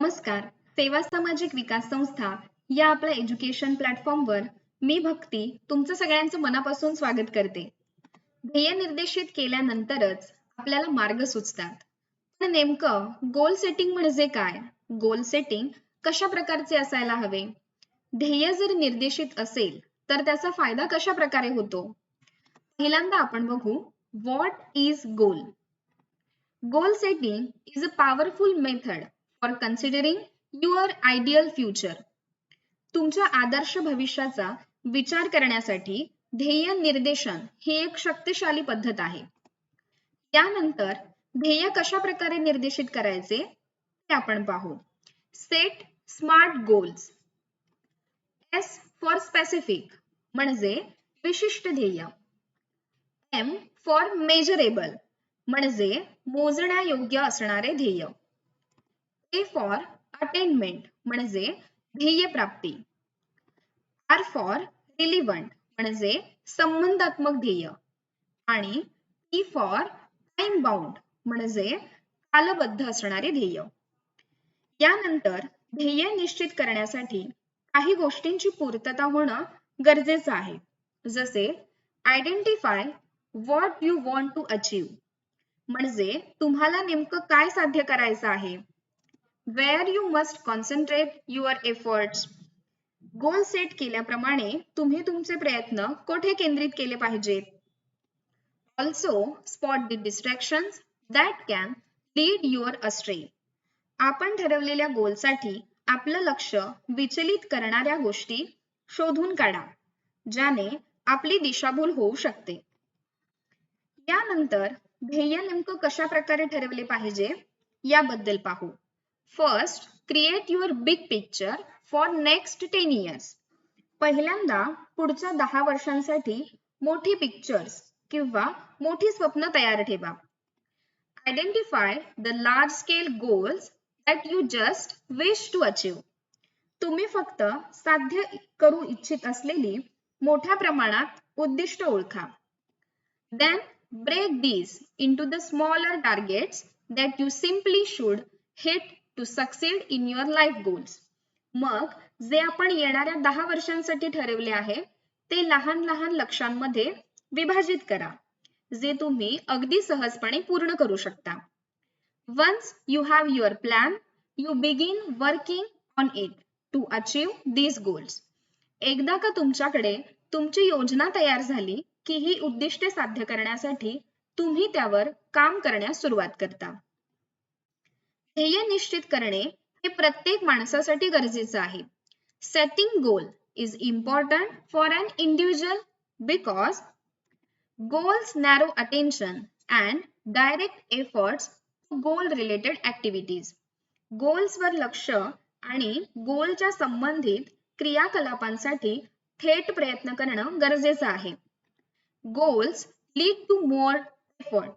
नमस्कार. सेवा सामाजिक विकास संस्था या आपल्या एज्युकेशन प्लॅटफॉर्मवर मी भक्ती तुमचं सगळ्यांचं मनापासून स्वागत करते. ध्येय निर्देशित केल्यानंतरच आपल्याला मार्ग सुचतात. पण नेमकं गोल सेटिंग म्हणजे काय? गोल सेटिंग कशा प्रकारचे असायला हवे? ध्येय जर निर्देशित असेल तर त्याचा फायदा कशा प्रकारे होतो? पहिल्यांदा आपण बघू what is goal. Goal setting is a powerful method for considering your ideal future. तुमच्या आदर्श भविष्याचा विचार करण्यासाठी ध्येय निर्देशन ही एक शक्तिशाली पद्धत आहे. त्यानंतर ध्येय कशा प्रकारे निर्देशित करायचे ते आपण पाहू. Set smart goals. S for specific म्हणजे विशिष्ट ध्येय. M फॉर मेजरेबल म्हणजे मोजण्यायोग्य असणारे ध्येय. A फॉर अटेनमेंट म्हणजे ध्येय प्राप्ती. R फॉर रिलिव्हंट म्हणजे संबंधात्मक ध्येय. आणि T फॉर टाइम बाउंड म्हणजे कालबद्ध असणारे ध्येय. यानंतर ध्येय निश्चित करण्यासाठी काही गोष्टींची पूर्तता होणं गरजेचं आहे. जसे identify what you want to achieve म्हणजे तुम्हाला नेमकं काय साध्य करायचं आहे. Where you must concentrate your efforts. Goal set केल्याप्रमाणे तुम्ही तुमचे प्रयत्न कोठे केंद्रित केले पाहिजेत. Also spot the distractions that can lead your astray. आपण ठरवलेल्या गोलसाठी आपलं लक्ष विचलित करणाऱ्या गोष्टी शोधून काढा ज्याने आपली दिशाभूल होऊ शकते. यानंतर ध्येय नेमकं कशा प्रकारे ठरवले पाहिजे याबद्दल पाहू. First, create your big picture for next 10 years. पहिल्यांदा पुढच्या 10 वर्षांसाठी मोठी पिक्चर्स किंवा मोठी स्वप्न तयार ठेवा. Identify the large scale goals that you just wish to achieve. तुम्ही फक्त साध्य करू इच्छित असलेली मोठ्या प्रमाणात उद्दिष्ट ओळखा. Then break these into the smaller targets that you simply should hit to succeed in your life goals. मग जे आपण येणाऱ्या 10 वर्षांसाठी ठरवले आहे ते लहान लहान लक्ष्यांमध्ये विभाजित करा जे तुम्ही अगदी सहजपणे पूर्ण करू शकता. Once you have your plan, you begin working on it to achieve these goals. एकदा का तुमच्याकडे तुमची योजना तयार झाली की ही उद्दिष्टे साध्य करण्यासाठी तुम्ही त्यावर काम करण्यास सुरुवात करता. ध्येय निश्चित करणे हे प्रत्येक माणसासाठी गरजेचं आहे. Setting goal is important for an individual because goals narrow attention and direct efforts to goal related activities. गोल्सवर लक्ष आणि गोलच्या संबंधित क्रियाकलापांसाठी थेट प्रयत्न करणं गरजेचं आहे. Goals lead to more effort.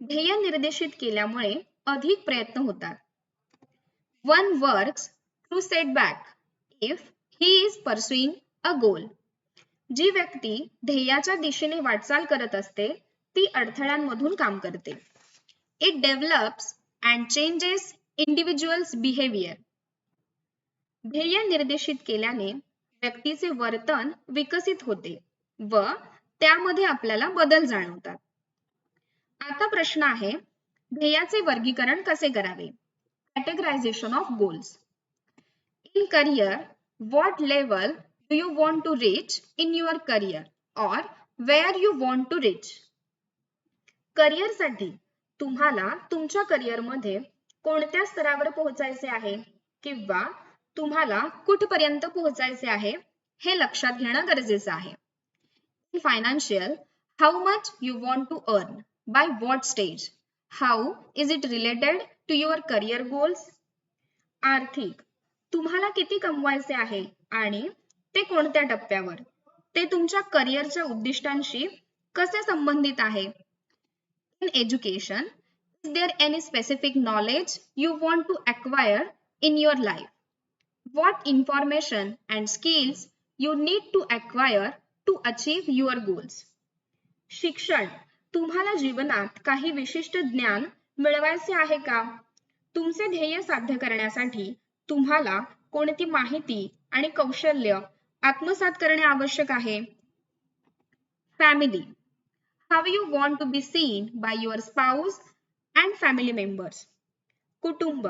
ध्येय निर्देशित केल्यामुळे अधिक प्रयत्न होतात. One works to set back if he is pursuing a goal. जी व्यक्ती ध्येयाच्या दिशेने वाटचाल करत असते ती अडथळ्यांमधून काम करते. It develops and changes individuals behaviour. ध्येय निर्देशित केल्याने व्यक्तीचे वर्तन विकसित होते व त्यामध्ये आपल्याला बदल जाणवतात. आता प्रश्न आहे ध्येयाचे वर्गीकरण कसे करावे. Categorization of goals. In career, what level do you want to reach in your career or where you want to reach. करिअरसाठी तुम्हाला तुमच्या करिअरमध्ये कोणत्या स्तरावर पोहोचायचे आहे किंवा तुम्हाला कुठपर्यंत पोहोचायचे आहे हे लक्षात घेणं गरजेचं आहे. In financial, how much you want to earn, by what stage, how is it related to your career goals. आर्थिक, तुम्हाला किती कमवायचे आहे आणि ते कोणत्या टप्प्यावर, ते तुमच्या करिअरच्या उद्दिष्टांशी कसे संबंधित आहे. In education, is there any specific knowledge you want to acquire in your life. What information and skills you need to acquire to achieve your goals. शिक्षण, तुम्हाला जीवनात काही विशिष्ट ज्ञान मिळवायचे आहे का. तुमचे ध्येय साध्य करण्यासाठी तुम्हाला कोणती माहिती आणि कौशल्य आत्मसात करणे आवश्यक आहे? Family. How you want to be seen by your spouse and family members. कुटुंब.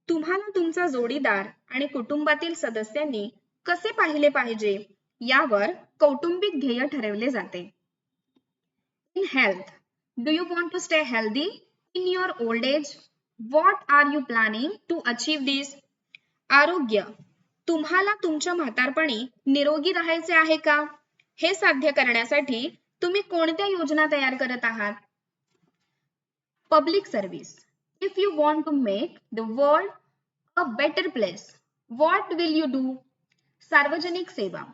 तुम्हाला तुमचा जोडीदार आणि कुटुंबातील सदस्यांनी कसे पाहिले पाहिजे यावर कौटुंबिक ध्येय ठरवले जाते. In health, do you want to stay healthy in your old age? What are you planning to achieve this? आरोग्य. तुम्हाला तुमच्या म्हातारपणी निरोगी राहायचे आहे का? हे साध्य करण्यासाठी तुम्ही कोणत्या योजना तयार करत आहात? Public service. If you want to make the world a better place, what will you do? सार्वजनिक सेवा.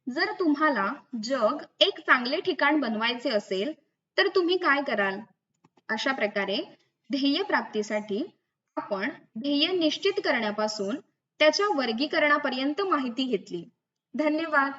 जर तुम्हाला जग एक चांगले ठिकाण बनवायचे असेल तर तुम्ही काय कराल? अशा प्रकारे ध्येय प्राप्तीसाठी आपण ध्येय निश्चित करण्यापासून त्याच्या वर्गीकरणापर्यंत माहिती घेतली. धन्यवाद.